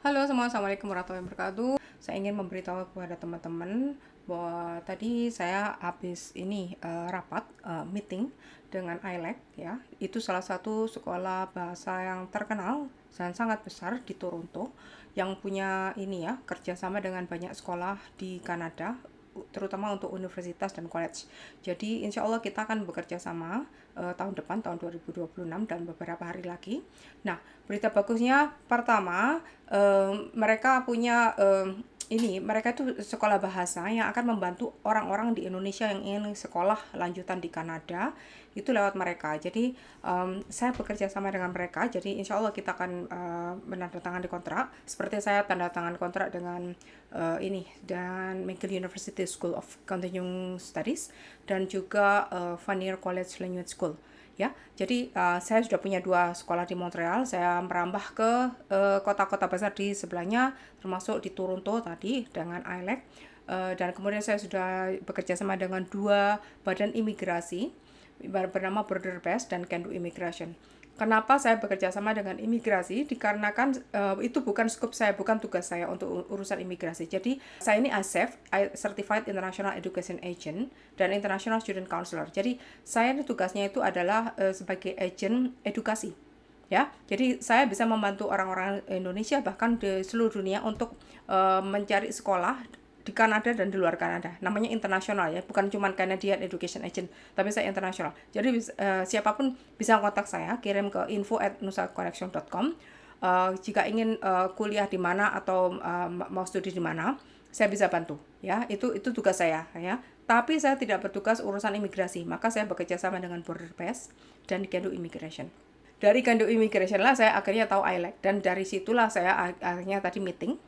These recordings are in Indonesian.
Halo semua, Assalamualaikum warahmatullahi wabarakatuh. Saya ingin memberitahu kepada teman-teman bahwa tadi saya habis ini rapat meeting dengan ILEC ya. Itu salah satu sekolah bahasa yang terkenal dan sangat besar di Toronto yang punya ini ya kerjasama dengan banyak sekolah di Kanada, terutama untuk universitas dan college. Jadi insya Allah kita akan bekerja sama tahun depan, tahun 2026 dan beberapa hari lagi. Nah, berita bagusnya pertama, mereka punya mereka itu sekolah bahasa yang akan membantu orang-orang di Indonesia yang ingin sekolah lanjutan di Kanada itu lewat mereka. Jadi saya bekerja sama dengan mereka. Jadi insya Allah kita akan menandatangani kontrak. Seperti saya tanda tangan kontrak dengan dan McGill University School of Continuing Studies dan juga Vanier College Language School. Ya, jadi saya sudah punya 2 sekolah di Montreal. Saya merambah ke kota-kota besar di sebelahnya, termasuk di Toronto tadi dengan ILEC. Dan kemudian saya sudah bekerja sama dengan 2 badan imigrasi bernama Border Pass dan Can Do Immigration. Kenapa saya bekerja sama dengan imigrasi? Dikarenakan itu bukan skop saya, bukan tugas saya untuk urusan imigrasi. Jadi saya ini ASEF, Certified International Education Agent dan International Student Counselor. Jadi saya ini tugasnya itu adalah sebagai agent edukasi. Ya, jadi saya bisa membantu orang-orang Indonesia bahkan di seluruh dunia untuk mencari sekolah di Kanada dan di luar Kanada. Namanya internasional ya, bukan cuma Canadian Education Agent, tapi saya internasional. Jadi siapapun bisa kontak saya, kirim ke info@nusaconnection.com. Jika ingin kuliah di mana atau mau studi di mana, saya bisa bantu ya. Itu tugas saya ya. Tapi saya tidak bertugas urusan imigrasi, maka saya bekerja sama dengan Border Pass dan Can Do Immigration. Dari Can Do Immigration lah saya akhirnya tahu ILEC dan dari situlah saya akhirnya tadi meeting.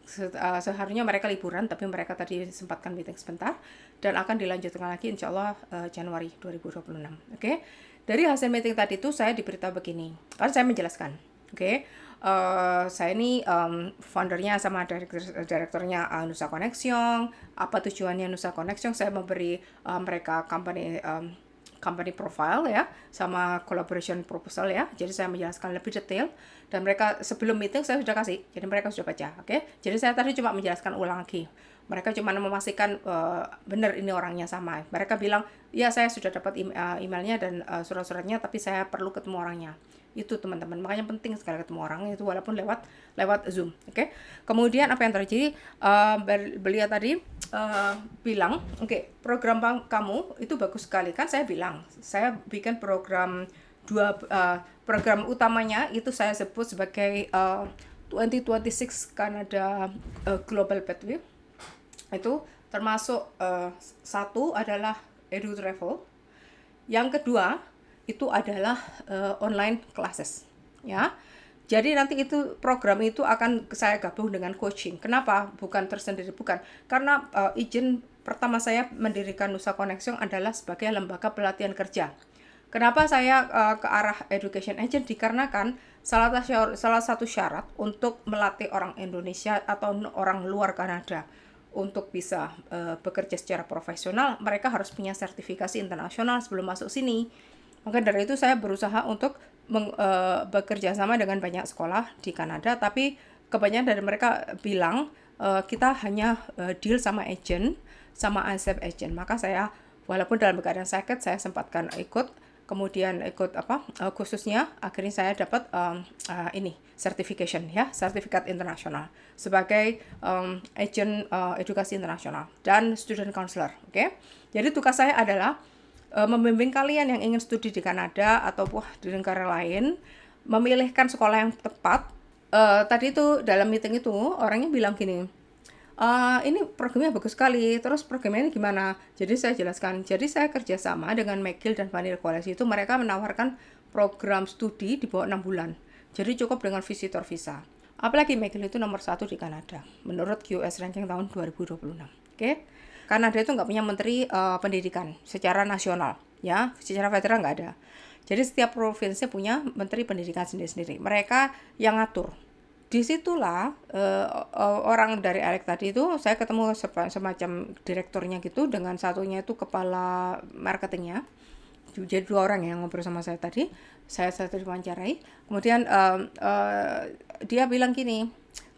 Seharusnya mereka liburan, tapi mereka tadi sempatkan meeting sebentar dan akan dilanjutkan lagi insya Allah Januari 2026. Oke. Dari hasil meeting tadi itu saya diberitahu begini, kan saya menjelaskan. Oke. Saya ini foundernya sama direkturnya Nusa Connection. Apa tujuannya Nusa Connection? Saya memberi mereka company profile ya, sama collaboration proposal ya. Jadi saya menjelaskan lebih detail dan mereka sebelum meeting saya sudah kasih. Jadi mereka sudah baca, oke. Jadi saya tadi cuma menjelaskan ulang lagi. Mereka cuma memastikan benar ini orangnya sama. Mereka bilang, "Ya, saya sudah dapat emailnya dan surat-suratnya, tapi saya perlu ketemu orangnya." Itu teman-teman, makanya penting sekali ketemu orang itu walaupun lewat Zoom, oke. Kemudian apa yang terjadi, beliau tadi bilang, "Oke, program kamu itu bagus sekali." Kan saya bilang, saya bikin program utamanya itu saya sebut sebagai 2026 Canada Global Pathway. Itu termasuk satu adalah Edu Travel. Yang kedua itu adalah online classes ya. Jadi nanti itu program itu akan saya gabung dengan coaching. Kenapa? Bukan tersendiri, bukan. Karena izin pertama saya mendirikan Nusa Connection adalah sebagai lembaga pelatihan kerja. Kenapa saya ke arah education agent? Dikarenakan salah satu syarat untuk melatih orang Indonesia atau orang luar Kanada untuk bisa bekerja secara profesional, mereka harus punya sertifikasi internasional sebelum masuk sini. Maka dari itu saya berusaha untuk bekerja sama dengan banyak sekolah di Kanada, tapi kebanyakan dari mereka bilang kita hanya deal sama agent, sama ASEP agent. Maka saya walaupun dalam keadaan sakit saya sempatkan ikut, kemudian ikut khususnya akhirnya saya dapat certification ya, sertifikat internasional sebagai agent edukasi internasional dan student counselor, oke. Jadi tugas saya adalah membimbing kalian yang ingin studi di Kanada atau di negara lain, memilihkan sekolah yang tepat. Tadi itu dalam meeting itu orangnya bilang gini, ini programnya bagus sekali, terus programnya ini gimana? Jadi saya jelaskan, jadi saya kerjasama dengan McGill dan Vanier College itu mereka menawarkan program studi di bawah 6 bulan. Jadi cukup dengan visitor visa. Apalagi McGill itu nomor 1 di Kanada, menurut QS ranking tahun 2026. Oke. Kanada itu nggak punya menteri pendidikan secara nasional, ya, secara federal nggak ada. Jadi setiap provinsi punya menteri pendidikan sendiri-sendiri. Mereka yang ngatur. Disitulah orang dari Alek tadi itu saya ketemu semacam direkturnya gitu dengan satunya itu kepala marketingnya. Jadi 2 orang yang ngobrol sama saya tadi. Saya diwawancarai. Kemudian dia bilang gini,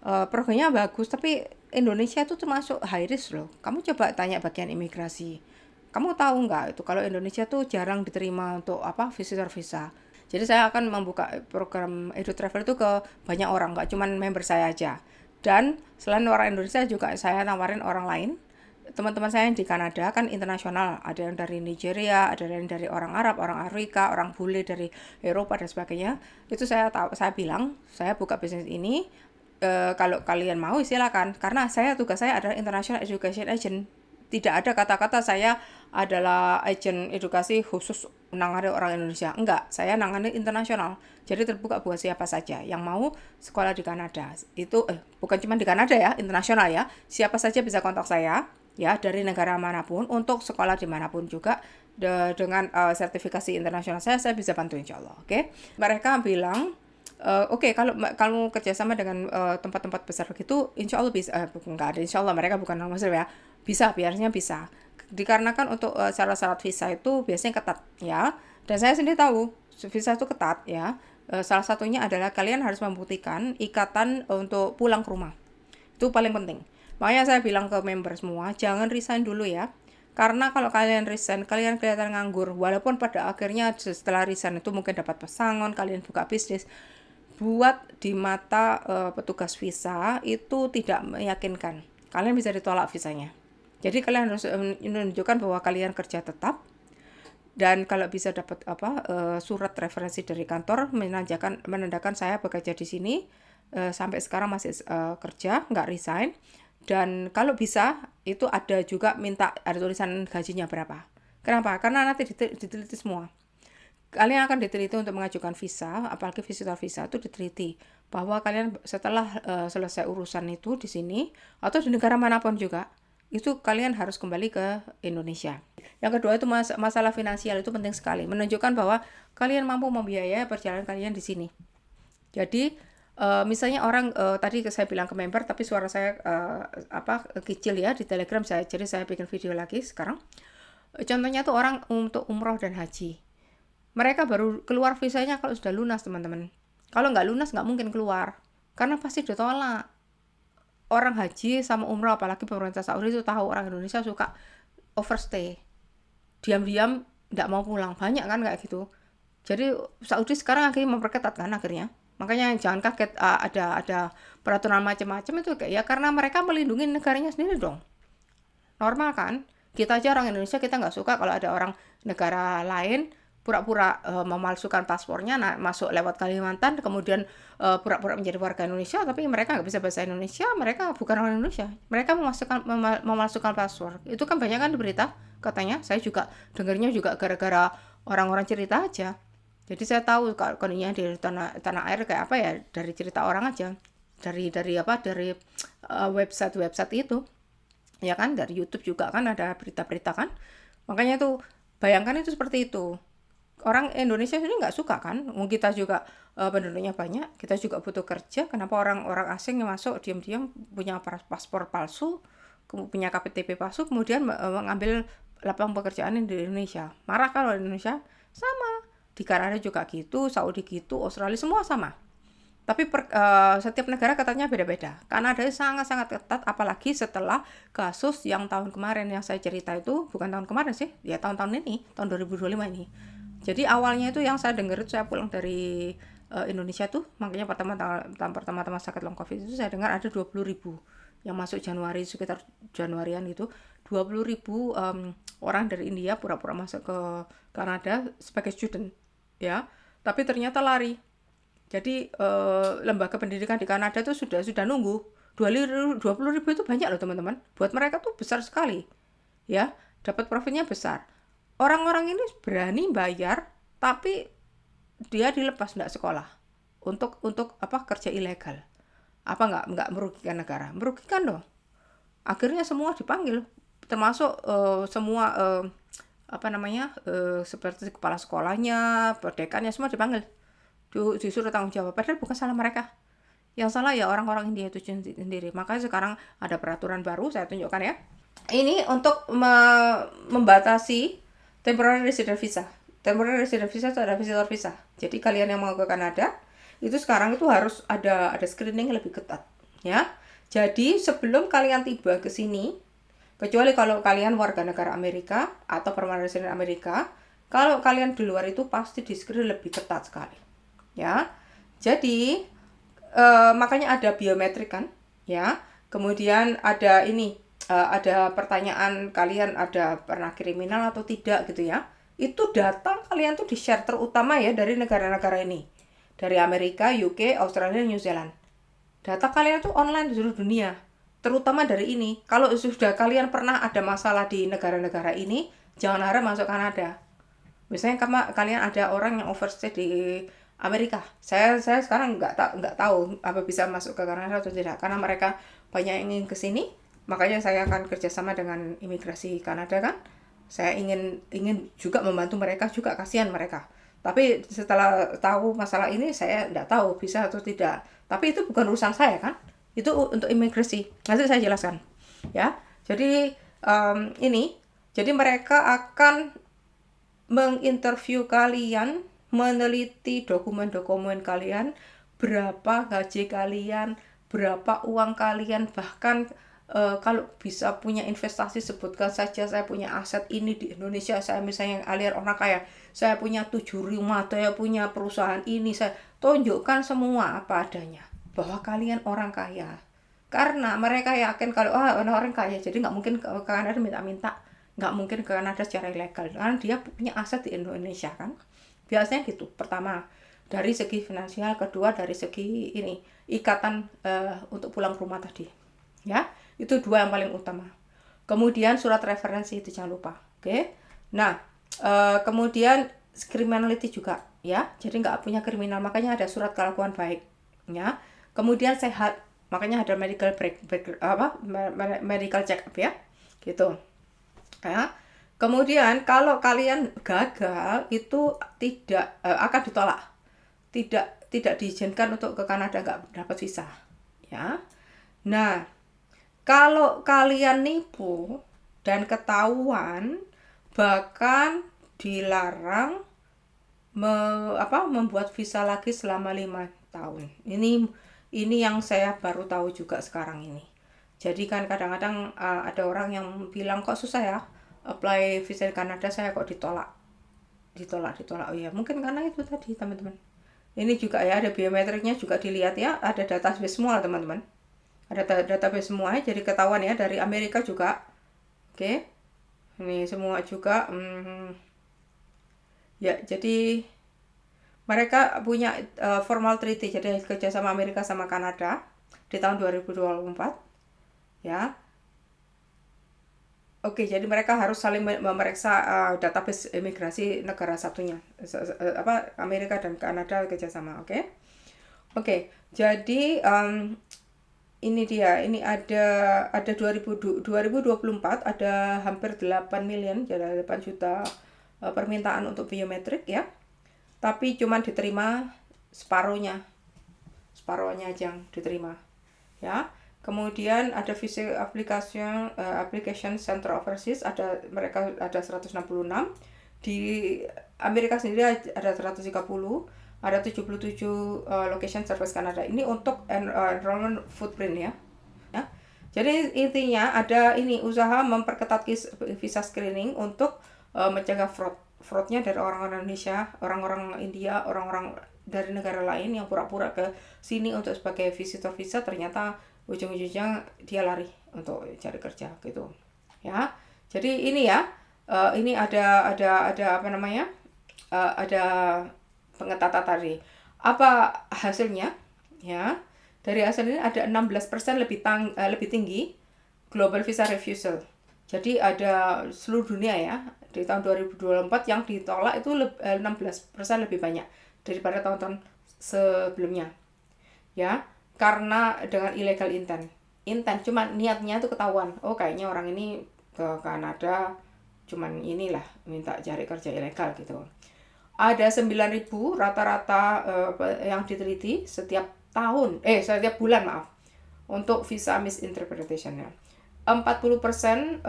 programnya bagus, tapi Indonesia itu termasuk high risk loh. Kamu coba tanya bagian imigrasi. Kamu tahu nggak itu kalau Indonesia tuh jarang diterima untuk apa visitor visa. Jadi saya akan membuka program Edu Travel itu ke banyak orang, nggak cuma member saya aja. Dan selain orang Indonesia juga saya nawarin orang lain. Teman-teman saya yang di Kanada kan internasional, ada yang dari Nigeria, ada yang dari orang Arab, orang Afrika, orang bule dari Eropa dan sebagainya. Itu saya bilang saya buka bisnis ini, kalau kalian mau silakan, karena tugas saya adalah International Education Agent. Tidak ada kata-kata saya adalah agent edukasi khusus menangani orang Indonesia. Enggak, saya nangani internasional. Jadi terbuka buat siapa saja yang mau sekolah di Kanada. Itu bukan cuma di Kanada ya, internasional ya. Siapa saja bisa kontak saya ya dari negara manapun untuk sekolah dimanapun juga dengan sertifikasi internasional saya bisa bantu insya Allah. Oke. Mereka bilang oke, kalau kamu kerjasama dengan tempat-tempat besar begitu, insya Allah bisa. Nggak ada insya Allah, mereka bukan orang Muslim ya. Bisa, biasanya bisa. Dikarenakan untuk syarat-syarat visa itu biasanya ketat ya. Dan saya sendiri tahu visa itu ketat ya. Salah satunya adalah kalian harus membuktikan ikatan untuk pulang ke rumah. Itu paling penting. Makanya saya bilang ke member semua, jangan resign dulu ya. Karena kalau kalian resign, kalian kelihatan nganggur. Walaupun pada akhirnya setelah resign itu mungkin dapat pesangon, kalian buka bisnis. Buat di mata petugas visa itu tidak meyakinkan. Kalian bisa ditolak visanya. Jadi kalian harus menunjukkan bahwa kalian kerja tetap, dan kalau bisa dapat surat referensi dari kantor menandakan saya bekerja di sini sampai sekarang masih kerja, nggak resign. Dan kalau bisa itu ada juga ada tulisan gajinya berapa. Kenapa? Karena nanti diteliti semua. Kalian akan diteliti untuk mengajukan visa, apalagi visitor visa itu diteliti bahwa kalian setelah selesai urusan itu di sini atau di negara manapun juga, itu kalian harus kembali ke Indonesia. Yang kedua itu masalah finansial itu penting sekali, menunjukkan bahwa kalian mampu membiayai perjalanan kalian di sini. Jadi misalnya orang tadi saya bilang ke member, tapi suara saya kecil ya di Telegram jadi saya bikin video lagi sekarang. Contohnya tuh orang untuk umroh dan haji. Mereka baru keluar visanya kalau sudah lunas, teman-teman. Kalau nggak lunas nggak mungkin keluar, karena pasti ditolak. Orang haji sama umroh, apalagi pemerintah Saudi itu tahu orang Indonesia suka overstay, diam-diam nggak mau pulang, banyak kan kayak gitu. Jadi Saudi sekarang akhirnya memperketat kan akhirnya. Makanya jangan kaget ada peraturan macam-macam itu kayak ya, karena mereka melindungi negaranya sendiri dong. Normal kan? Kita aja orang Indonesia, kita nggak suka kalau ada orang negara lain pura-pura memalsukan paspornya, masuk lewat Kalimantan, kemudian pura-pura menjadi warga Indonesia, tapi mereka nggak bisa bahasa Indonesia, mereka bukan orang Indonesia, mereka memalsukan paspor. Itu kan banyak kan di berita, katanya. Saya juga dengarnya juga gara-gara orang-orang cerita aja. Jadi saya tahu kondisinya di tanah air kayak apa ya, dari cerita orang aja, dari website itu, ya kan, dari YouTube juga kan ada berita-berita kan. Makanya itu bayangkan itu seperti itu. Orang Indonesia sendiri nggak suka kan, kita juga penduduknya banyak, kita juga butuh kerja. Kenapa orang-orang asing yang masuk diam-diam punya paspor palsu, punya KTP palsu, kemudian mengambil lapangan pekerjaan di Indonesia? Marah kalau di Indonesia? Sama. Di Kanada juga gitu, Saudi gitu, Australia semua sama. Tapi setiap negara ketatnya beda-beda. Kanada sangat-sangat ketat, apalagi setelah kasus yang tahun kemarin yang saya cerita itu, bukan tahun kemarin sih, ya tahun-tahun ini, tahun 2025 ini. Jadi awalnya itu yang saya dengar itu, saya pulang dari Indonesia tuh, makanya pertama-tama sakit long covid itu saya dengar ada 20.000 yang masuk Januari, sekitar Januarian itu 20.000 orang dari India pura-pura masuk ke Kanada sebagai student ya, tapi ternyata lari. Jadi lembaga pendidikan di Kanada tuh sudah nunggu. 20.000 itu banyak loh teman-teman, buat mereka tuh besar sekali ya, dapat profitnya besar. Orang-orang ini berani bayar, tapi dia dilepas nggak sekolah untuk kerja ilegal. Apa nggak merugikan negara? Merugikan dong. Akhirnya semua dipanggil, termasuk semua seperti kepala sekolahnya, dekannya, semua dipanggil, disuruh tanggung jawab. Padahal bukan salah mereka. Yang salah ya orang-orang India itu sendiri. Makanya sekarang ada peraturan baru, saya tunjukkan ya. Ini untuk membatasi temporary resident visa. Temporary resident visa itu ada visitor visa. Jadi kalian yang mau ke Kanada, itu sekarang itu harus ada screening lebih ketat. ya. Jadi sebelum kalian tiba ke sini, kecuali kalau kalian warga negara Amerika atau permanent resident Amerika, kalau kalian di luar itu pasti di-screen lebih ketat sekali, ya. Jadi makanya ada biometrik kan, ya. Kemudian ada ini, ada pertanyaan kalian ada pernah kriminal atau tidak gitu ya. Itu data kalian tuh di-share terutama ya dari negara-negara ini. Dari Amerika, UK, Australia, New Zealand. Data kalian tuh online di seluruh dunia. Terutama dari ini. Kalau sudah kalian pernah ada masalah di negara-negara ini, jangan harap masuk Kanada. Misalnya kalian ada orang yang overstay di Amerika. Saya sekarang nggak tahu apa bisa masuk ke Kanada atau tidak karena mereka banyak yang ingin ke sini. Makanya saya akan kerjasama dengan imigrasi Kanada kan. Saya ingin juga membantu mereka juga, kasihan mereka. Tapi setelah tahu masalah ini saya nggak tahu bisa atau tidak. Tapi itu bukan urusan saya kan. Itu untuk imigrasi. Nanti saya jelaskan. Ya. Jadi ini jadi mereka akan menginterview kalian, meneliti dokumen-dokumen kalian, berapa gaji kalian, berapa uang kalian, bahkan kalau bisa punya investasi sebutkan saja saya punya aset ini di Indonesia, saya misalnya alias orang kaya, saya punya 7 rumah, saya punya perusahaan ini, saya tunjukkan semua apa adanya bahwa kalian orang kaya. Karena mereka yakin kalau orang kaya jadi nggak mungkin ke Kanada minta-minta, nggak mungkin ke Kanada secara ilegal karena dia punya aset di Indonesia kan. Biasanya gitu. Pertama dari segi finansial, kedua dari segi ini ikatan untuk pulang ke rumah tadi. Ya, itu dua yang paling utama. Kemudian surat referensi itu jangan lupa. Oke. Nah, kemudian criminality juga ya. Jadi nggak punya kriminal, makanya ada surat kelakuan baik ya. Kemudian sehat, makanya ada medical medical check up ya. Gitu. Ya. Kemudian kalau kalian gagal itu tidak akan ditolak. Tidak diizinkan untuk ke Kanada, nggak dapat visa. Ya. Nah, kalau kalian nipu dan ketahuan, bahkan dilarang membuat visa lagi selama 5 tahun. Ini yang saya baru tahu juga sekarang ini. Jadi kan kadang-kadang ada orang yang bilang kok susah ya apply visa di Kanada, saya kok ditolak. Oh ya, mungkin karena itu tadi teman-teman. Ini juga ya ada biometriknya juga dilihat ya, ada database semua teman-teman. Ada database semua jadi ketahuan ya dari Amerika juga. Oke. Ini semua juga ya, jadi mereka punya formal treaty, jadi kerja sama Amerika sama Kanada di tahun 2024 ya. Oke, jadi mereka harus saling memeriksa database imigrasi negara satunya, Amerika dan Kanada kerjasama. Oke, jadi ini dia, ini ada 2024 ada hampir 8 million, jadi 8 juta permintaan untuk biometrik ya. Tapi cuma diterima separuhnya aja yang diterima ya. Kemudian ada visa application center overseas, mereka ada 166. Di Amerika sendiri ada 130. Ada 77 location service Kanada. Ini untuk enrollment footprint ya. Jadi intinya ada ini usaha memperketat visa screening untuk mencegah fraudnya dari orang-orang Indonesia, orang-orang India, orang-orang dari negara lain yang pura-pura ke sini untuk sebagai visitor visa, ternyata ujung-ujungnya dia lari untuk cari kerja gitu. Ya. Jadi ini ya, ini ada apa namanya? Ada pengetatan tadi. Apa hasilnya? Ya. Dari hasil ini ada 16% lebih tinggi global visa refusal. Jadi ada seluruh dunia ya, di tahun 2024 yang ditolak itu 16% lebih banyak daripada tahun-tahun sebelumnya. Ya, karena dengan illegal intent. Cuma niatnya itu ketahuan. Oh, kayaknya orang ini ke Kanada cuman inilah minta cari kerja ilegal gitu. Ada 9.000 rata-rata yang diteliti setiap bulan untuk visa misinterpretation-nya. 40%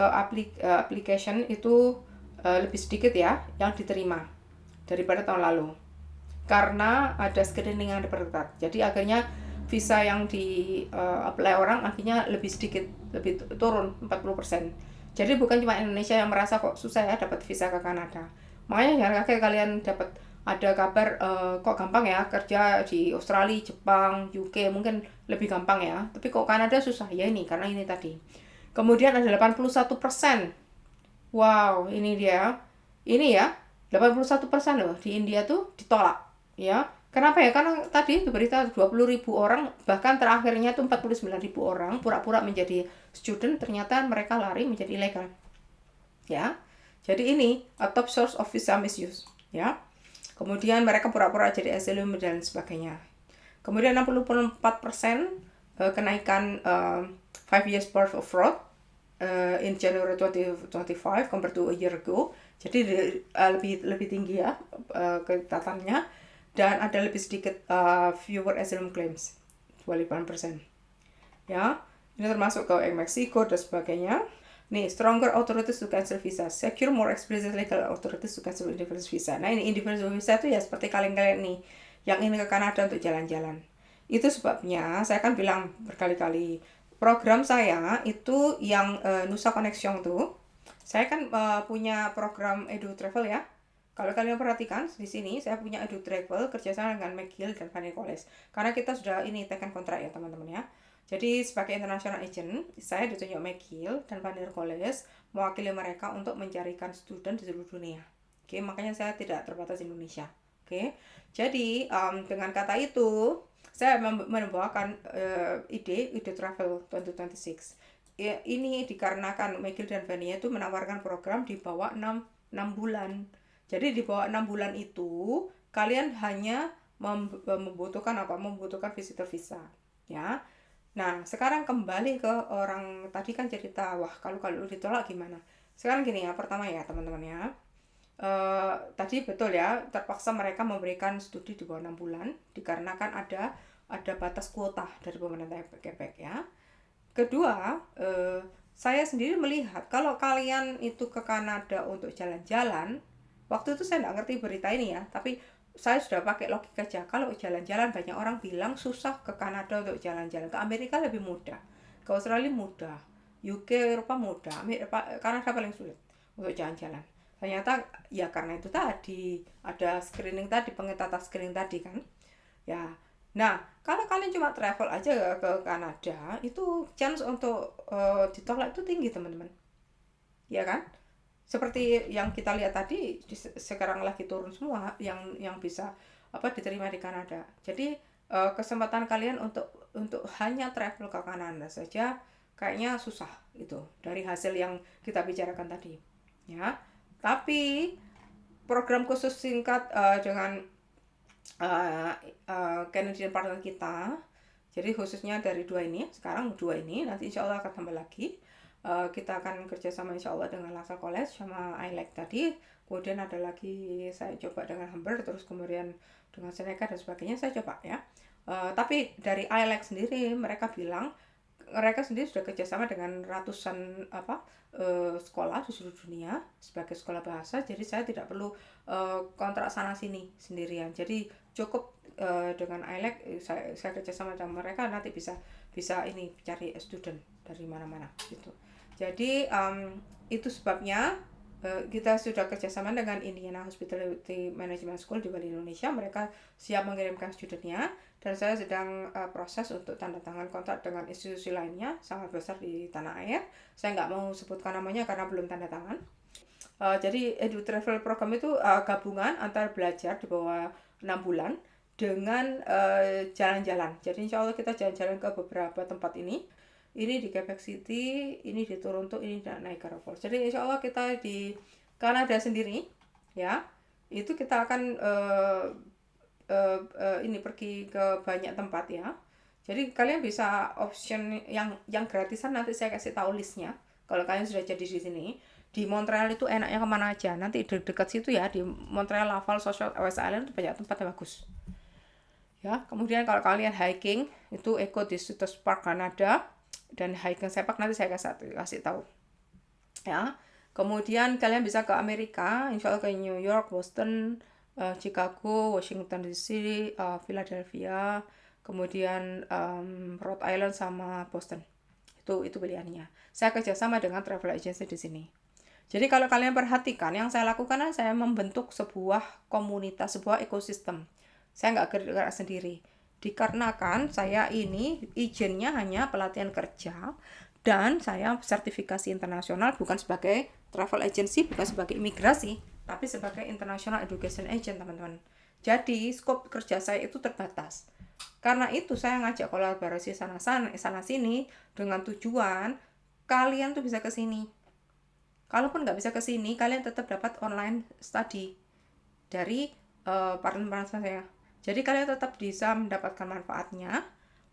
application itu lebih sedikit ya yang diterima daripada tahun lalu. Karena ada screening yang diperketat. Jadi akhirnya visa yang di apply orang akhirnya lebih sedikit, lebih turun 40%. Jadi bukan cuma Indonesia yang merasa kok susah ya dapat visa ke Kanada. Makanya jangan kaget kalian dapat ada kabar kok gampang ya kerja di Australia, Jepang, UK mungkin lebih gampang ya. Tapi kok Kanada susah ya ini karena ini tadi. Kemudian ada 81%. Wow, ini dia. Ini ya, 81% loh di India tuh ditolak. Ya, kenapa ya? Karena tadi itu berita 20.000 orang, bahkan terakhirnya tuh 49.000 orang pura-pura menjadi student, ternyata mereka lari menjadi ilegal. Ya, jadi ini a top source of visa misuse. Ya, kemudian mereka pura-pura jadi asylum dan sebagainya. Kemudian 64% kenaikan 5 years worth of fraud in January 2025 compared to a year ago. Jadi lebih tinggi ya ketatannya, dan ada lebih sedikit fewer asylum claims, 28%. Ya, ini termasuk ke Meksiko dan sebagainya. Nih, stronger authorities to cancel visa, secure more explicit legal authorities to cancel individual visa. Nah, ini individual visa itu ya seperti kalian-kalian nih yang ingin ke Kanada untuk jalan-jalan. Itu sebabnya saya kan bilang berkali-kali, program saya itu yang Nusa Connection tuh, saya kan punya program Edu Travel ya. Kalau kalian perhatikan di sini, saya punya Edu Travel kerjasama dengan McGill dan Fanny College. Karena kita sudah ini tekan kontrak ya teman-teman ya. Jadi sebagai international agent, saya ditunjuk McGill dan Fanny College mewakili mereka untuk mencarikan student di seluruh dunia. Oke, makanya saya tidak terbatas Indonesia. Oke, jadi dengan kata itu, saya membawakan ide travel 2026. Ya, ini dikarenakan Michael dan Vania itu menawarkan program di bawah 6 bulan. Jadi di bawah 6 bulan itu kalian hanya membutuhkan apa? Membutuhkan visitor visa, ya. Nah, sekarang kembali ke orang tadi kan cerita, wah kalau ditolak gimana? Sekarang gini ya, pertama ya teman-teman ya. Tadi betul ya, terpaksa mereka memberikan studi di bawah 6 bulan dikarenakan ada batas kuota dari pemerintah Quebec ya. Kedua, saya sendiri melihat kalau kalian itu ke Kanada untuk jalan-jalan, waktu itu saya nggak ngerti berita ini ya, tapi saya sudah pakai logika aja. Kalau jalan-jalan banyak orang bilang susah ke Kanada untuk jalan-jalan. Ke Amerika lebih mudah, ke Australia mudah, UK, Eropa mudah, Kanada paling sulit untuk jalan-jalan. Ternyata ya karena itu tadi ada screening tadi, pengetatan screening tadi kan. Ya. Nah, kalau kalian cuma travel aja ke Kanada, itu chance untuk ditolak itu tinggi, teman-teman. Ya kan? Seperti yang kita lihat tadi, sekarang lagi turun semua yang bisa diterima di Kanada. Jadi kesempatan kalian untuk hanya travel ke Kanada saja kayaknya susah itu dari hasil yang kita bicarakan tadi. Ya. Tapi program khusus singkat dengan Canadian partner kita, jadi khususnya dari sekarang dua ini, nanti insya Allah akan tambah lagi. Kita akan kerjasama insya Allah dengan Lasalle College sama ILEC tadi, kemudian ada lagi saya coba dengan Humber, terus kemudian dengan Seneca dan sebagainya saya coba ya. Tapi dari ILEC sendiri mereka bilang mereka sendiri sudah kerjasama dengan ratusan sekolah di seluruh dunia sebagai sekolah bahasa, jadi saya tidak perlu kontrak sana sini sendirian. Jadi cukup dengan ILEC saya kerjasama dengan mereka, nanti bisa ini cari student dari mana-mana gitu. Jadi itu sebabnya kita sudah kerjasama dengan Indiana Hospitality Management School di Bali, Indonesia. Mereka siap mengirimkan studentnya, dan saya sedang proses untuk tanda tangan kontrak dengan institusi lainnya sangat besar di tanah air. Saya nggak mau sebutkan namanya karena belum tanda tangan. Jadi Edu Travel program itu gabungan antara belajar di bawah 6 bulan dengan jalan-jalan. Jadi insya Allah kita jalan-jalan ke beberapa tempat ini di Quebec City, ini di Toronto, ini di Niagara Falls. Jadi insya Allah kita di Kanada sendiri ya, itu kita akan ini pergi ke banyak tempat ya. Jadi kalian bisa option yang gratisan, nanti saya kasih tahu listnya kalau kalian sudah jadi di sini. Di Montreal itu enaknya kemana aja, nanti dekat situ ya, di Montreal, Laval, Social, West Island itu banyak tempat yang bagus ya. Kemudian kalau kalian hiking itu Eco di Citrus Park Canada, dan hiking sepak nanti saya kasih tahu ya. Kemudian kalian bisa ke Amerika, insya Allah ke New York, Boston, Chicago, Washington DC, Philadelphia, kemudian Rhode Island sama Boston. Itu pilihannya. Saya kerjasama dengan travel agency di sini. Jadi kalau kalian perhatikan, yang saya lakukan adalah saya membentuk sebuah komunitas, sebuah ekosistem. Saya nggak gerak sendiri. Dikarenakan saya ini izinnya hanya pelatihan kerja dan saya sertifikasi internasional bukan sebagai travel agency, bukan sebagai imigrasi, tapi sebagai international education agent, teman-teman. Jadi skop kerja saya itu terbatas. Karena itu saya ngajak kolaborasi sana sini dengan tujuan kalian tuh bisa ke sini. Kalaupun nggak bisa ke sini, kalian tetap dapat online study dari partner saya. Jadi kalian tetap bisa mendapatkan manfaatnya.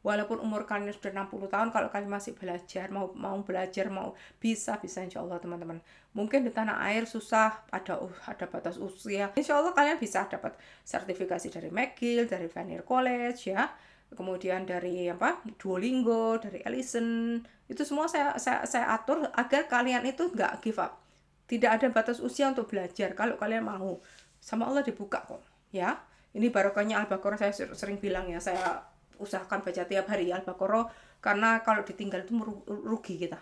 Walaupun umur kalian sudah 60 tahun, kalau kalian masih belajar, mau belajar, mau bisa insya Allah, teman-teman. Mungkin di tanah air susah, ada batas usia. Insya Allah kalian bisa dapat sertifikasi dari McGill, dari Vanier College, ya. Kemudian dari Duolingo, dari Ellison. Itu semua saya atur agar kalian itu nggak give up. Tidak ada batas usia untuk belajar kalau kalian mau. Sama Allah dibuka kok, ya. Ini barokahnya Al-Baqarah, saya sering bilang ya, saya usahakan baca tiap hari Al-Baqarah, karena kalau ditinggal itu rugi kita.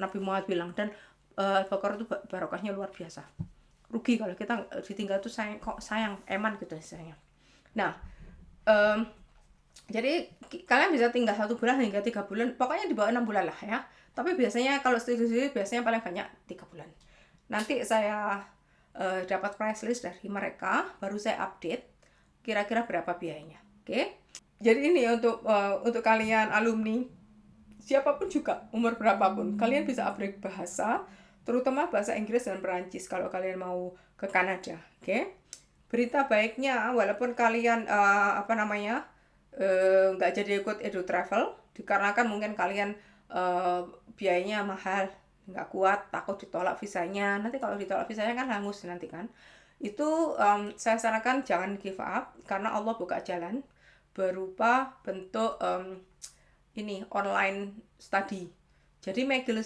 Nabi Muhammad bilang, dan Al-Baqarah itu barokahnya luar biasa. Rugi kalau kita ditinggal itu sayang eman gitu istilahnya. Nah, jadi kalian bisa tinggal 1 bulan hingga 3 bulan, pokoknya di bawah 6 bulan lah ya. Tapi biasanya kalau studi biasanya paling banyak 3 bulan. Nanti saya dapat price list dari mereka, baru saya update kira-kira berapa biayanya. Oke? Jadi ini untuk kalian alumni, siapapun juga, umur berapapun, kalian bisa upgrade bahasa, terutama bahasa Inggris dan Perancis kalau kalian mau ke Kanada. Oke? Berita baiknya, walaupun kalian nggak jadi ikut edu travel, dikarenakan mungkin kalian biayanya mahal, nggak kuat, takut ditolak visanya. Nanti kalau ditolak visanya kan hangus nanti kan. Itu saya sarankan jangan give up, karena Allah buka jalan berupa bentuk ini online study. Jadi McGill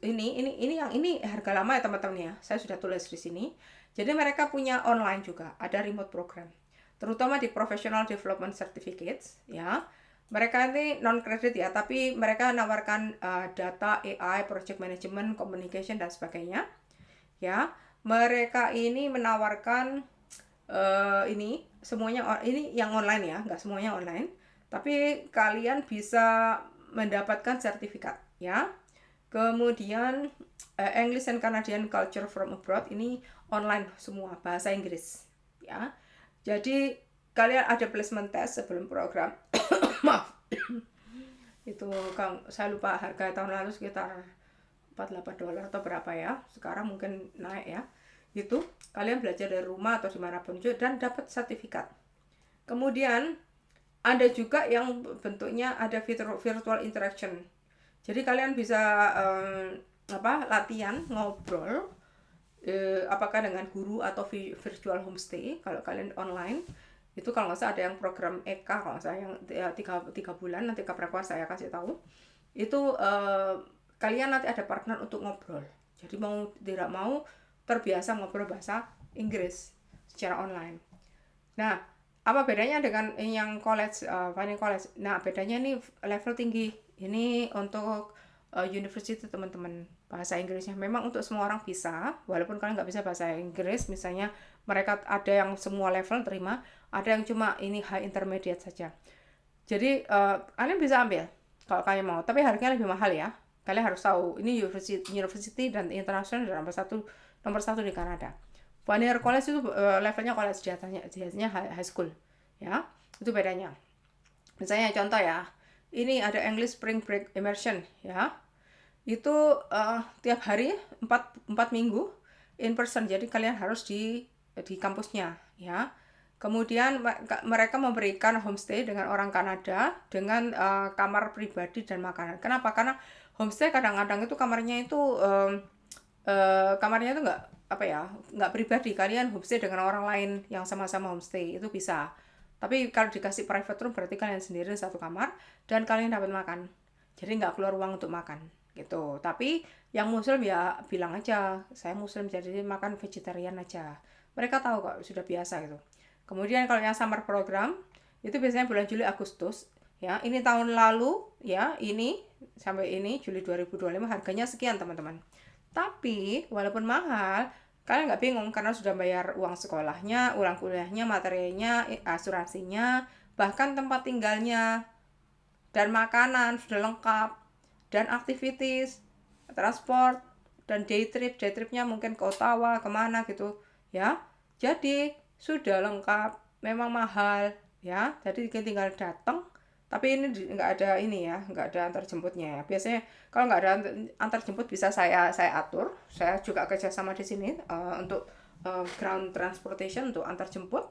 ini harga lama ya teman-teman ya. Saya sudah tulis di sini. Jadi mereka punya online juga, ada remote program. Terutama di Professional Development Certificates ya. Mereka ini non credit ya, tapi mereka menawarkan data, AI, project management, communication dan sebagainya. Ya. Mereka ini menawarkan ini semuanya, ini yang online ya, nggak semuanya online, tapi kalian bisa mendapatkan sertifikat ya. Kemudian English and Canadian Culture from Abroad, ini online semua, bahasa Inggris ya. Jadi kalian ada placement test sebelum program. Maaf. Itu saya lupa harga tahun lalu sekitar $48 atau berapa ya, sekarang mungkin naik ya. Itu kalian belajar dari rumah atau dimanapun juga dan dapat sertifikat. Kemudian ada juga yang bentuknya ada virtual interaction. Jadi kalian bisa latihan ngobrol, apakah dengan guru atau virtual homestay. Kalau kalian online itu, kalau nggak salah ada yang program EK, kalau saya yang 3 bulan, nanti kapan saya kasih tahu. Itu kalian nanti ada partner untuk ngobrol. Jadi mau tidak mau terbiasa ngobrol bahasa Inggris secara online. Nah, apa bedanya dengan yang college, Fanning College? Nah, bedanya ini level tinggi. Ini untuk university teman-teman, bahasa Inggrisnya. Memang untuk semua orang bisa, walaupun kalian nggak bisa bahasa Inggris, misalnya mereka ada yang semua level terima, ada yang cuma ini high intermediate saja. Jadi kalian bisa ambil kalau kalian mau, tapi harganya lebih mahal ya. Kalian harus tahu, ini university dan internasional nomor satu di Kanada. Vanier College itu levelnya college, biasanya high school ya. Itu bedanya. Misalnya contoh ya, ini ada English Spring Break Immersion ya. Itu tiap hari 4 minggu in person, jadi kalian harus di kampusnya ya. Kemudian mereka memberikan homestay dengan orang Kanada dengan kamar pribadi dan makanan. Kenapa? Karena homestay kadang-kadang itu kamarnya itu nggak pribadi. Kalian homestay dengan orang lain yang sama-sama homestay itu bisa. Tapi kalau dikasih private room berarti kalian sendiri satu kamar dan kalian dapat makan. Jadi nggak keluar uang untuk makan gitu. Tapi yang muslim ya bilang aja, saya muslim jadi makan vegetarian aja. Mereka tahu kok, sudah biasa gitu. Kemudian kalau yang summer program itu biasanya bulan Juli Agustus Ya, ini tahun lalu ya, ini sampai ini Juli 2025 harganya sekian teman-teman. Tapi walaupun mahal, kalian nggak bingung karena sudah bayar uang sekolahnya, uang kuliahnya, materinya, asuransinya, bahkan tempat tinggalnya dan makanan sudah lengkap, dan activities, transport, dan day tripnya mungkin ke Ottawa kemana gitu ya. Jadi sudah lengkap, memang mahal ya, jadi tinggal datang. Tapi ini nggak ada ini ya, nggak ada antar jemputnya ya. Biasanya kalau nggak ada antar jemput bisa saya atur. Saya juga kerjasama di sini untuk ground transportation untuk antar jemput.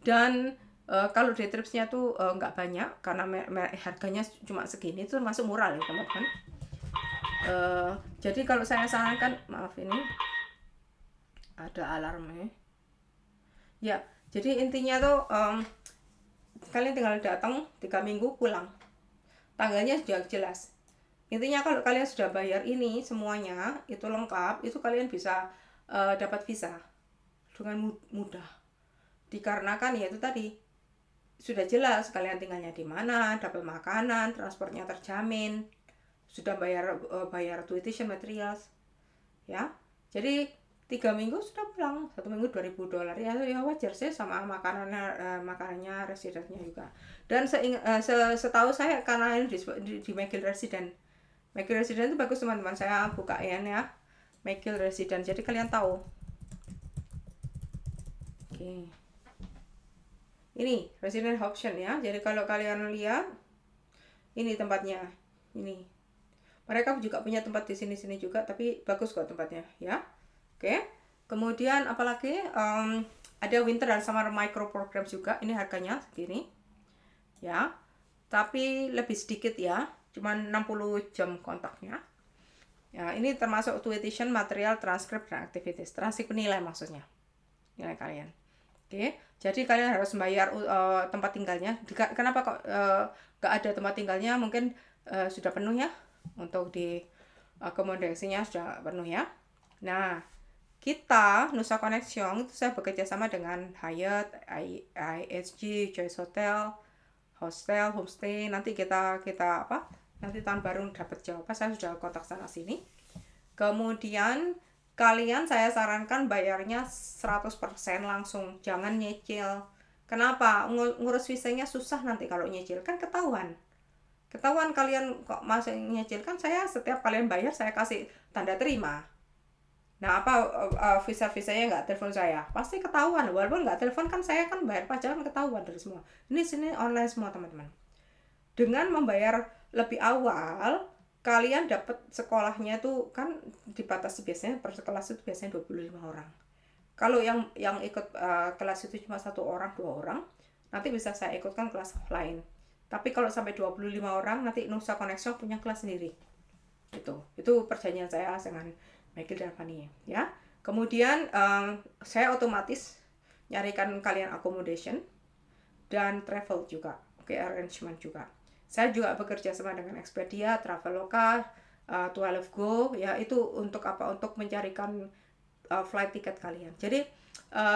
Dan kalau day tripsnya tuh nggak banyak karena harganya cuma segini, itu masuk murah ya teman-teman. Jadi kalau saya sarankan, maaf ini ada alarmnya ya. Jadi intinya tuh kalian tinggal datang 3 minggu pulang, tanggalnya sudah jelas. Intinya kalau kalian sudah bayar ini semuanya itu lengkap, itu kalian bisa dapat visa dengan mudah, dikarenakan ya itu tadi sudah jelas kalian tinggalnya di mana, dapat makanan, transportnya terjamin, sudah bayar tuition materials ya. Jadi 3 minggu sudah pulang, 1 minggu $2.000 ya, ya wajar sih, sama makanannya residennya juga. Dan setahu saya karena ini di McGill Resident. McGill Resident itu bagus teman-teman, saya bukain ya McGill Resident, jadi kalian tahu. Oke. Ini resident option ya. Jadi kalau kalian lihat ini tempatnya. Ini. Mereka juga punya tempat di sini-sini juga, tapi bagus kok tempatnya ya. Oke. Kemudian apalagi ada winter dan summer micro program juga. Ini harganya segini. Ya. Tapi lebih sedikit ya. Cuman 60 jam kontaknya. Ya, ini termasuk tuition, material, transkrip, dan activities. Transkrip nilai maksudnya. Nilai kalian. Oke, jadi kalian harus membayar tempat tinggalnya. Kenapa kok nggak ada tempat tinggalnya? Mungkin sudah penuh ya, untuk di akomodasinya sudah penuh ya. Nah, kita Nusa Connection itu saya bekerja sama dengan Hyatt, IHG, Choice Hotel, homestay. Nanti kita apa? Nanti tahun baru dapat jawaban. Saya sudah kontak sana sini. Kemudian kalian saya sarankan bayarnya 100% langsung, jangan nyicil. Kenapa? Ngurus visanya susah nanti kalau nyicil, kan ketahuan kalian kok masih nyicil. Kan saya setiap kalian bayar saya kasih tanda terima. Nah, apa visa-visanya nggak telepon saya, pasti ketahuan. Walaupun nggak telepon kan saya kan bayar pajak, kan ketahuan dari semua. Ini sini online semua teman-teman. Dengan membayar lebih awal, kalian dapat sekolahnya tuh kan dibatasi, biasanya per kelas itu biasanya 25 orang. Kalau yang ikut kelas itu cuma 1 orang, 2 orang, nanti bisa saya ikutkan kelas lain. Tapi kalau sampai 25 orang, nanti Nusa Connection punya kelas sendiri. Itu perjanjian saya dengan McGill dan Fanny ya. Kemudian saya otomatis nyarikan kalian accommodation dan travel juga, oke, arrangement juga. Saya juga bekerja sama dengan Expedia, Traveloka, 12Go ya, itu untuk apa? Untuk mencarikan flight ticket kalian. Jadi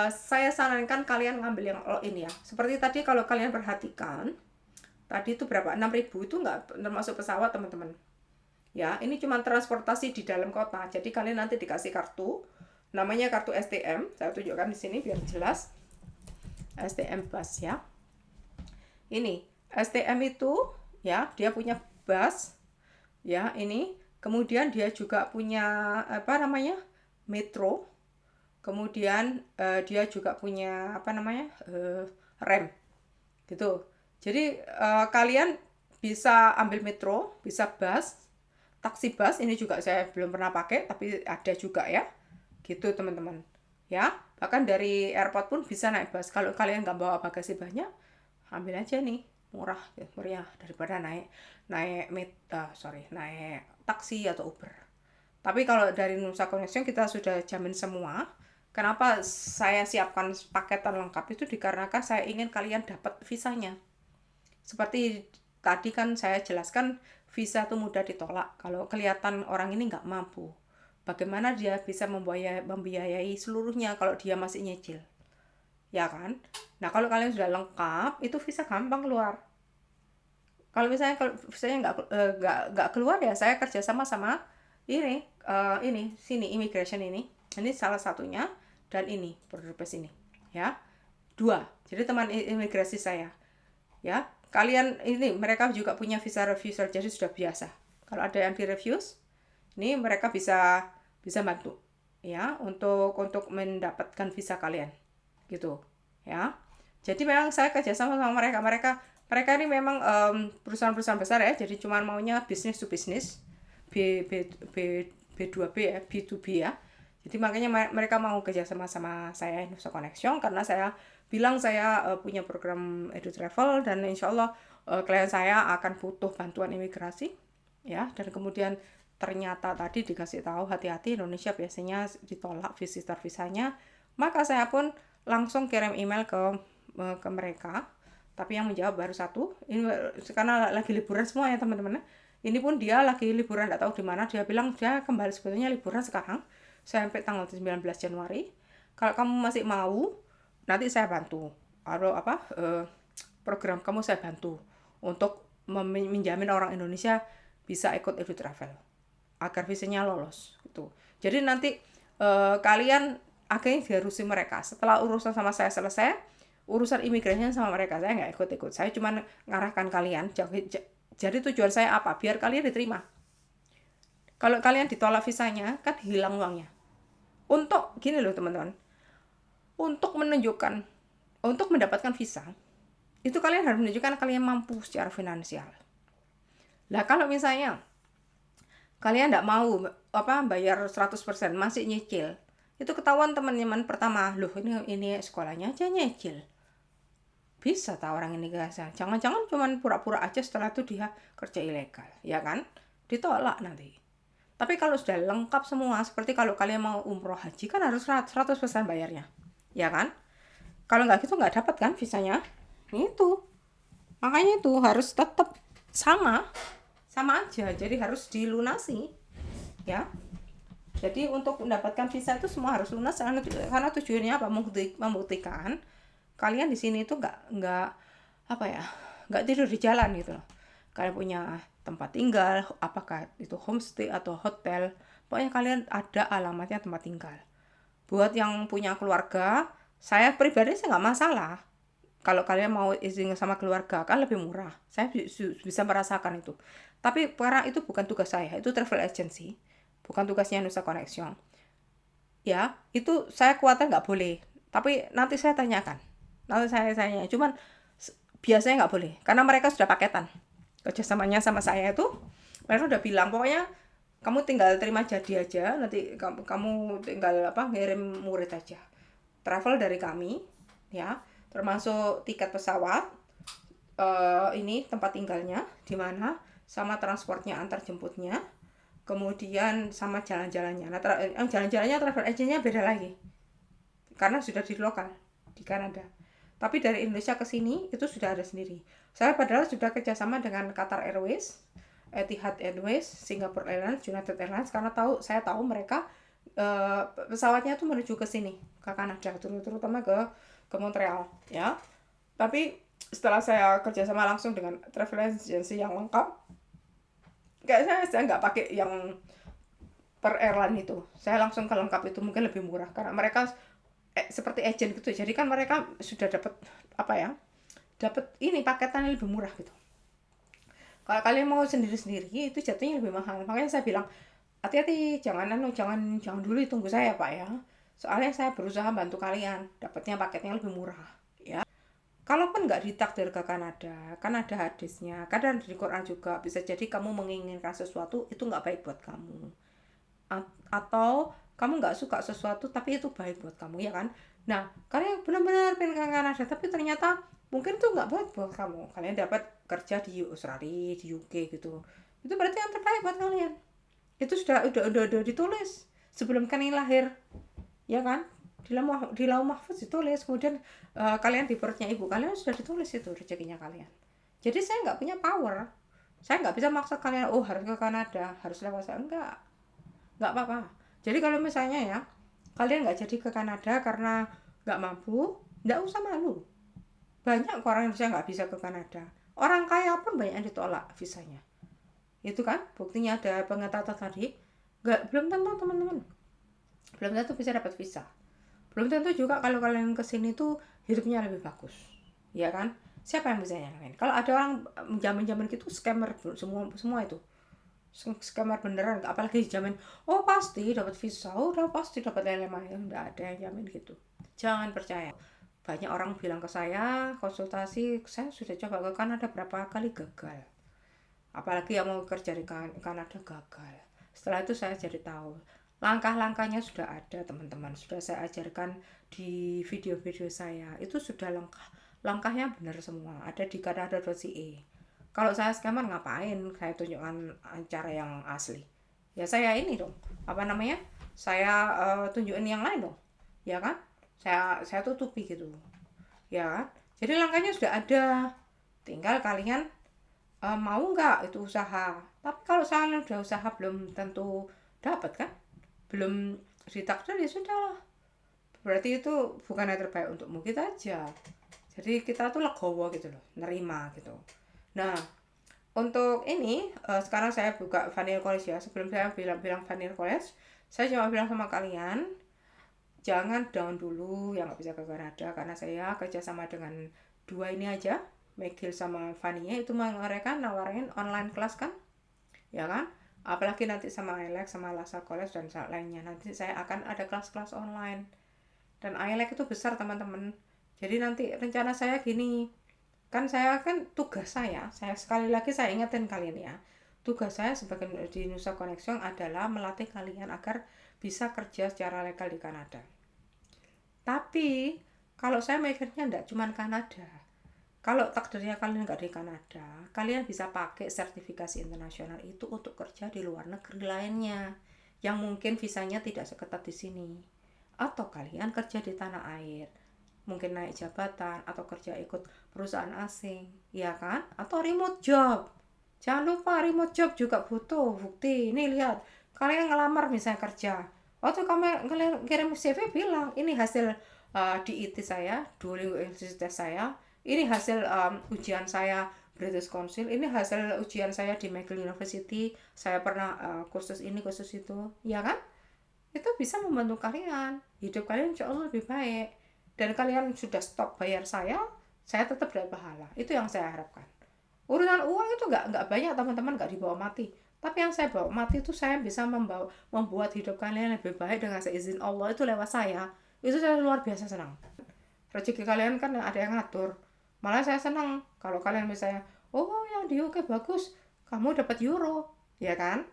saya sarankan kalian ngambil yang all in ya. Seperti tadi kalau kalian perhatikan, tadi itu berapa? 6.000 itu nggak termasuk pesawat teman-teman. Ya, ini cuma transportasi di dalam kota. Jadi kalian nanti dikasih kartu, namanya kartu STM. Saya tunjukkan di sini biar jelas. STM bus ya. Ini STM itu ya, dia punya bus ya, ini. Kemudian dia juga punya apa namanya? Metro. Kemudian dia juga punya apa namanya? Rem. Gitu. Jadi kalian bisa ambil metro, bisa bus, taksi bus. Ini juga saya belum pernah pakai, tapi ada juga ya. Gitu teman-teman. Ya, bahkan dari airport pun bisa naik bus. Kalau kalian nggak bawa bagasi banyak, ambil aja nih, murah daripada naik taksi atau Uber. Tapi kalau dari Nusa Connection kita sudah jamin semua. Kenapa saya siapkan paketan lengkap itu? Dikarenakan saya ingin kalian dapat visanya. Seperti tadi kan saya jelaskan, visa itu mudah ditolak kalau kelihatan orang ini nggak mampu. Bagaimana dia bisa membiayai seluruhnya kalau dia masih nyicil? Ya kan? Nah, kalau kalian sudah lengkap, itu visa gampang keluar. kalau saya nggak keluar ya saya kerja sama ini sini immigration ini salah satunya, dan ini border pass ini ya, dua. Jadi teman imigrasi saya ya, kalian ini mereka juga punya visa refuser, jadi sudah biasa kalau ada yang direfuse ini mereka bisa bisa bantu ya untuk mendapatkan visa kalian gitu ya. Jadi memang saya kerjasama sama mereka ini memang perusahaan-perusahaan besar ya, jadi cuma maunya bisnis to bisnis, B2B ya, B2B ya. Jadi makanya mereka mau kerjasama sama saya Nusa Connection, karena saya bilang saya punya program Edu Travel, dan insya Allah klien saya akan butuh bantuan imigrasi ya. Dan kemudian ternyata tadi dikasih tahu hati-hati, Indonesia biasanya ditolak visitor visanya, maka saya pun langsung kirim email ke mereka. Tapi yang menjawab baru satu, ini karena lagi liburan semua ya teman-teman. Ini pun dia lagi liburan, nggak tahu di mana. Dia bilang dia kembali sebetulnya liburan sekarang sampai tanggal 19 Januari. Kalau kamu masih mau, nanti saya bantu. Atau program kamu saya bantu untuk menjamin orang Indonesia bisa ikut Edu Travel agar visanya lolos gitu. Jadi nanti kalian akhirnya diharusi mereka. Setelah urusan sama saya selesai, urusan imigrasinya sama mereka, saya nggak ikut-ikut. Saya cuma ngarahkan kalian. Jadi tujuan saya apa? Biar kalian diterima. Kalau kalian ditolak visanya, kan hilang uangnya. Untuk gini loh teman-teman, untuk mendapatkan visa, itu kalian harus menunjukkan kalian mampu secara finansial. Lah kalau misalnya kalian nggak mau bayar 100%, masih nyicil, itu ketahuan teman-teman. Pertama, loh ini sekolahnya aja nyicil. Bisa tak orang ini guys, jangan-jangan cuman pura-pura aja, setelah itu dia kerja ilegal, ya kan? Ditolak nanti. Tapi kalau sudah lengkap semua, seperti kalau kalian mau umroh haji kan harus 100% bayarnya, ya kan? Kalau nggak gitu nggak dapat kan visanya. Itu makanya itu harus tetap sama aja, jadi harus dilunasi ya. Jadi untuk mendapatkan visa itu semua harus lunas, karena tujuannya apa? Membuktikan kalian di sini itu nggak tidur di jalan gitu loh. Kalian punya tempat tinggal, apakah itu homestay atau hotel, pokoknya kalian ada alamatnya tempat tinggal. Buat yang punya keluarga, saya pribadi saya nggak masalah. Kalau kalian mau izin sama keluarga kan lebih murah, saya bisa merasakan itu. Tapi karena itu bukan tugas saya, itu travel agency, bukan tugasnya Nusa Connection ya. Itu saya khawatir nggak boleh, tapi nanti saya tanyakan. Cuman biasanya nggak boleh, karena mereka sudah paketan kerjasamanya sama saya itu. Mereka udah bilang pokoknya kamu tinggal terima jadi aja, nanti kamu tinggal ngirim murid aja. Travel dari kami ya, termasuk tiket pesawat, ini tempat tinggalnya di mana, sama transportnya antar jemputnya, kemudian sama jalan-jalannya. Nah, jalan-jalannya travel agentnya beda lagi, karena sudah di lokal di Kanada. Tapi dari Indonesia ke sini itu sudah ada sendiri. Saya padahal sudah kerjasama dengan Qatar Airways, Etihad Airways, Singapore Airlines, United Airlines, karena saya tahu mereka pesawatnya tuh menuju ke sini, ke Kanada, terutama ke Montreal ya. Tapi setelah saya kerjasama langsung dengan travel agency yang lengkap, saya nggak pakai yang per airline itu, saya langsung ke lengkap itu, mungkin lebih murah karena mereka seperti agent gitu. Jadi kan mereka sudah dapat ini paketan yang lebih murah gitu. Kalau kalian mau sendiri-sendiri itu jatuhnya lebih mahal. Makanya saya bilang hati-hati, jangan dulu tunggu saya Pak ya. Soalnya saya berusaha bantu kalian dapatnya paketnya lebih murah ya. Kalaupun nggak ditakdir ke Kanada, kan ada hadisnya, kadang di Quran juga, bisa jadi kamu menginginkan sesuatu itu nggak baik buat kamu, atau kamu nggak suka sesuatu tapi itu baik buat kamu ya kan. Nah kalian benar-benar pengen ke Kanada tapi ternyata mungkin itu nggak baik buat kamu, kalian dapat kerja di Australia, di UK gitu, itu berarti yang terbaik buat kalian. Itu sudah ditulis sebelum kalian lahir ya kan, di lauh mahfuz ditulis. Kemudian kalian di perutnya ibu kalian sudah ditulis itu rezekinya kalian. Jadi saya nggak punya power, saya nggak bisa maksa kalian harus ke Kanada, harus lewat saya, nggak apa-apa. Jadi kalau misalnya ya kalian nggak jadi ke Kanada karena nggak mampu, nggak usah malu. Banyak orang Indonesia nggak bisa ke Kanada. Orang kaya pun banyak yang ditolak visanya. Itu kan buktinya ada pengetatan tadi. Belum tentu teman-teman, belum tentu bisa dapat visa. Belum tentu juga kalau kalian kesini tuh hidupnya lebih bagus, ya kan? Siapa yang bisa nyalain? Kalau ada orang jamin gitu, scammer semua itu scammer beneran. Apalagi jamin oh pasti dapat visa, oh udah pasti dapat LMA, ya udah ada yang jamin gitu. Jangan percaya. Banyak orang bilang ke saya konsultasi, saya sudah coba ke Kanada berapa kali gagal. Apalagi yang mau kerja di Kanada gagal. Setelah itu saya jadi tahu langkah-langkahnya sudah ada teman-teman, sudah saya ajarkan di video-video saya. Itu sudah langkahnya benar semua, ada di canada.ca. Kalau saya scammer ngapain saya tunjukkan cara yang asli? Ya saya ini dong, apa namanya, saya tunjukin yang lain dong, ya kan? Saya tutupi gitu, ya kan? Jadi langkahnya sudah ada, tinggal kalian mau nggak itu usaha. Tapi kalau kalian udah usaha belum tentu dapat kan, belum ditakdir, ya sudah lah, berarti itu bukan yang terbaik untukmu, kita aja. Jadi kita tuh legowo gitu loh, nerima gitu. Nah, untuk ini sekarang saya buka Vanilla College ya. Sebelum saya bilang Vanilla College, saya cuma bilang sama kalian jangan down dulu yang nggak bisa ke Kanada, karena saya kerjasama dengan dua ini aja, McGill sama Vania. Itu mereka nawarin online kelas kan, ya kan? Apalagi nanti sama ILEC sama LaSalle College dan lainnya, nanti saya akan ada kelas-kelas online. Dan ILEC itu besar teman-teman. Jadi nanti rencana saya gini, kan saya kan tugas saya sekali lagi saya ingetin kalian ya, tugas saya sebagai di Nusa Connection adalah melatih kalian agar bisa kerja secara legal di Kanada. Tapi kalau saya mikirnya enggak cuma Kanada. Kalau takdirnya kalian nggak di Kanada, kalian bisa pakai sertifikasi internasional itu untuk kerja di luar negeri lainnya, yang mungkin visanya tidak seketat di sini. Atau kalian kerja di tanah air, mungkin naik jabatan atau kerja ikut perusahaan asing, ya kan? Atau remote job. Jangan lupa remote job juga butuh bukti. Ini lihat, kalian ngelamar misalnya kerja, waktu kalian kirim CV bilang ini hasil DIT saya, Duolingo English Test saya, ini hasil ujian saya British Council, ini hasil ujian saya di McGill University, saya pernah kursus ini kursus itu, ya kan? Itu bisa membantu kalian, hidup kalian insya Allah lebih baik. Dan kalian sudah stop bayar saya tetap dapat pahala. Itu yang saya harapkan. Urusan uang itu nggak banyak teman-teman, nggak dibawa mati. Tapi yang saya bawa mati itu saya bisa membuat hidup kalian lebih baik dengan seizin Allah, itu lewat saya. Itu saya luar biasa senang. Rezeki kalian kan ada yang ngatur. Malah saya senang kalau kalian misalnya, oh yang di UK bagus, kamu dapat euro, ya kan?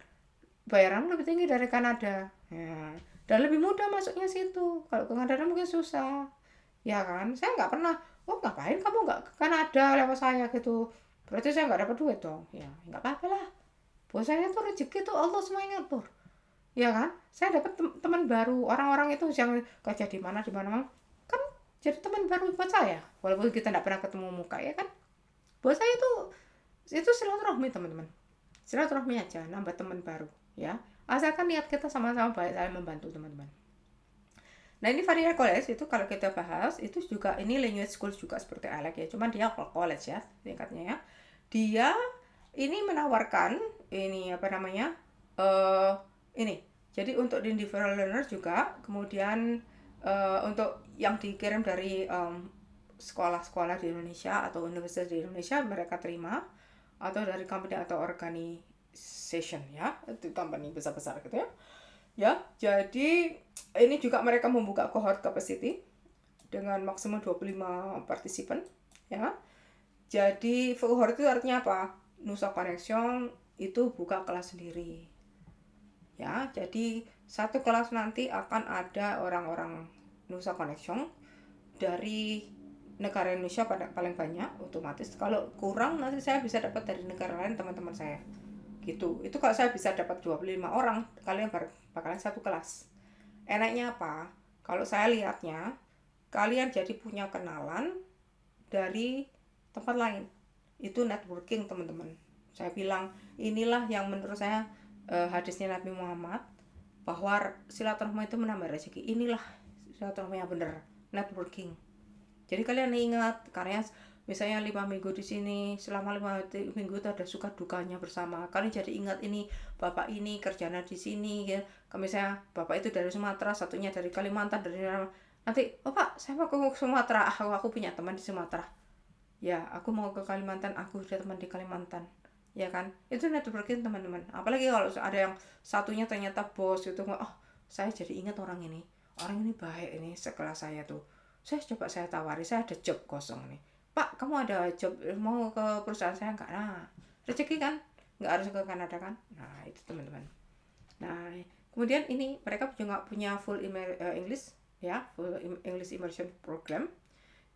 Bayaran lebih tinggi dari Kanada, ya. Dan lebih mudah masuknya situ. Kalau ke Kanada mungkin susah, ya kan? Saya nggak pernah, oh ngapain kamu nggak ke Kanada lewat saya gitu, berarti saya nggak dapat duit dong. Ya nggak apa-apa lah, buat saya tuh rezeki tuh Allah semua yang ngatur, ya kan? Saya dapat teman baru, orang-orang itu yang kerja di mana kan jadi teman baru buat saya, walaupun kita nggak pernah ketemu muka, ya kan? Buat saya itu silaturahmi teman-teman, silaturahmi aja, nambah teman baru, ya. Asalkan niat kita sama-sama baik saling membantu teman-teman. Nah ini Vanilla College itu kalau kita bahas itu juga ini language school juga seperti ALEC ya, cuman dia college ya tingkatnya ya. Dia ini menawarkan ini apa namanya ini jadi untuk the individual learner juga, kemudian untuk yang dikirim dari sekolah-sekolah di Indonesia atau universitas di Indonesia mereka terima, atau dari company atau organization ya, itu company besar-besar gitu ya. Ya, jadi ini juga mereka membuka cohort capacity dengan maksimum 25 partisipan ya. Jadi cohort itu artinya apa? Nusa Connection itu buka kelas sendiri. Ya, jadi satu kelas nanti akan ada orang-orang Nusa Connection dari negara Indonesia paling banyak, otomatis kalau kurang nanti saya bisa dapat dari negara lain teman-teman saya gitu. Itu kalau saya bisa dapat 25 orang, kalian bakalan satu kelas. Enaknya apa? Kalau saya lihatnya, kalian jadi punya kenalan dari tempat lain. Itu networking teman-teman. Saya bilang, inilah yang menurut saya hadisnya Nabi Muhammad, bahwa silaturahmi itu menambah rezeki. Inilah silaturahmi yang benar, networking. Jadi kalian ingat, karena misalnya 5 minggu di sini, selama 5 minggu itu ada suka dukanya bersama. Kalian jadi ingat ini bapak ini kerjanya di sini ya. Kalau misalnya bapak itu dari Sumatera, satunya dari Kalimantan, dari nanti, oh Pak, saya mau ke Sumatera, aku punya teman di Sumatera. Ya, aku mau ke Kalimantan, aku ada teman di Kalimantan. Ya kan? Itu networking teman-teman. Apalagi kalau ada yang satunya ternyata bos itu, oh, saya jadi ingat orang ini. Orang ini baik ini sekelas saya tuh. Saya tawari, saya ada job kosong nih. Pak, kamu ada job mau ke perusahaan saya enggak? Nah, rezeki kan? Enggak harus ke Kanada kan? Nah, itu teman-teman. Nah, kemudian ini mereka juga punya full English ya, full English immersion program.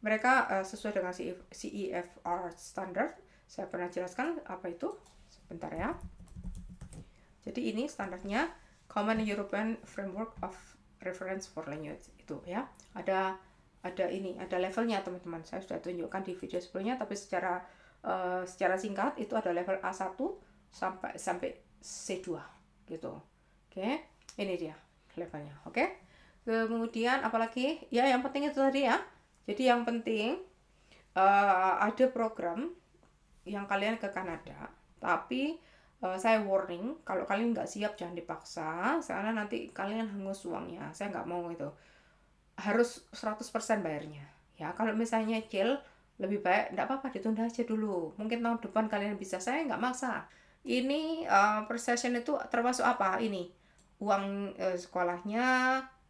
Mereka sesuai dengan CEFR standard. Saya pernah jelaskan apa itu. Sebentar ya. Jadi ini standarnya Common European Framework of Reference for Language itu ya. Ada levelnya teman-teman. Saya sudah tunjukkan di video sebelumnya, tapi secara singkat itu ada level A1 sampai C2 gitu. Oke. Ini dia levelnya. Oke. Kemudian apalagi? Ya yang penting itu tadi ya. Jadi yang penting ada program yang kalian ke Kanada, tapi saya warning, kalau kalian nggak siap jangan dipaksa, karena nanti kalian hangus uangnya. Saya nggak mau itu. Harus 100% bayarnya. Ya, kalau misalnya nyicil, lebih baik nggak apa-apa ditunda aja dulu. Mungkin tahun depan kalian bisa, saya nggak maksa. Ini per session itu termasuk apa? Ini uang sekolahnya,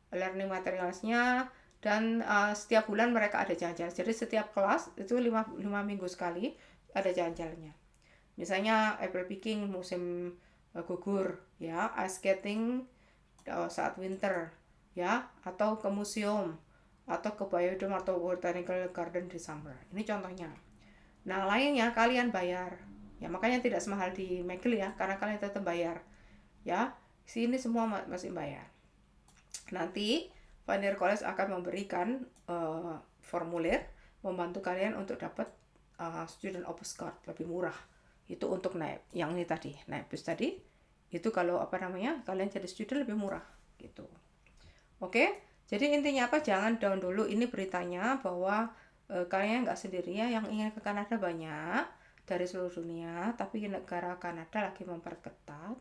learning materialsnya, dan setiap bulan mereka ada jalan-jalan. Jadi setiap kelas itu 5 minggu sekali ada jalan-jalannya. Misalnya apple picking musim gugur, ya, ice skating saat winter, ya, atau ke museum, atau ke biodome atau botanical garden di summer. Ini contohnya. Nah, lainnya kalian bayar. Ya, makanya tidak semahal di Megel ya, karena kalian tetap bayar. Ya, sini semua masih bayar. Nanti Pioneer College akan memberikan formulir membantu kalian untuk dapat student office card lebih murah. Itu untuk naik yang ini tadi, naik bus tadi. Itu kalau kalian jadi student lebih murah gitu. Oke, jadi intinya apa? Jangan down dulu. Ini beritanya bahwa kalian nggak sendiri ya, yang ingin ke Kanada banyak dari seluruh dunia, tapi negara Kanada lagi memperketat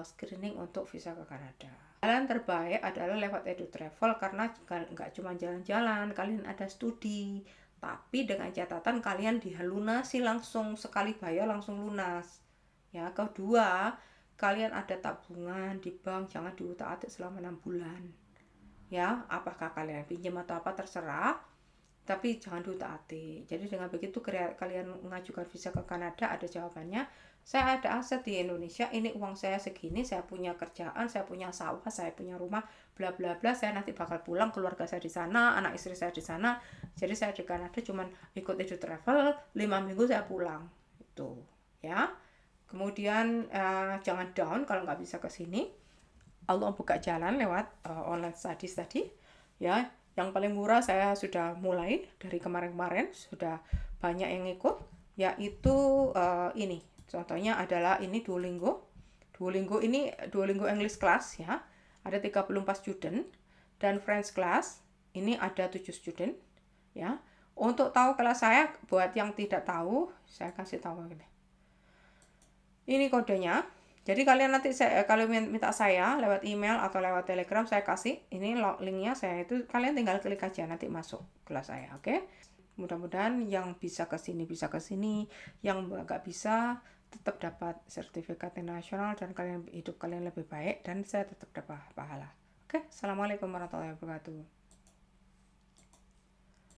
screening untuk visa ke Kanada. Jalan terbaik adalah lewat EduTravel, karena nggak cuma jalan-jalan, kalian ada studi, tapi dengan catatan kalian dilunasi langsung, sekali bayar langsung lunas. Ya, kedua, kalian ada tabungan di bank, jangan diutak-atik selama 6 bulan. Ya, apakah kalian pinjam atau apa terserah, tapi jangan diutak-atik. Jadi dengan begitu kalian mengajukan visa ke Kanada, ada jawabannya. Saya ada aset di Indonesia, ini uang saya segini, saya punya kerjaan, saya punya sawah, saya punya rumah, bla bla bla, saya nanti bakal pulang, keluarga saya di sana, anak istri saya di sana. Jadi saya di Kanada cuman ikut EduTravel, 5 minggu saya pulang. Itu, ya. Kemudian jangan down kalau nggak bisa ke sini. Allah buka jalan lewat online studies tadi, ya. Yang paling murah saya sudah mulai dari kemarin-kemarin, sudah banyak yang ikut, yaitu ini. Contohnya adalah ini Duolingo. Duolingo ini Duolingo English Class ya. Ada 34 student, dan French Class ini ada 7 student ya. Untuk tahu kelas saya, buat yang tidak tahu, saya kasih tahu ini. Ini kodenya. Jadi kalian nanti kalau minta saya lewat email atau lewat Telegram, saya kasih ini linknya, saya itu kalian tinggal klik aja nanti masuk kelas saya, oke? Mudah-mudahan yang bisa ke sini, yang nggak bisa tetap dapat sertifikat nasional, dan hidup kalian lebih baik, dan saya tetap dapat pahala. Oke, assalamualaikum warahmatullahi wabarakatuh.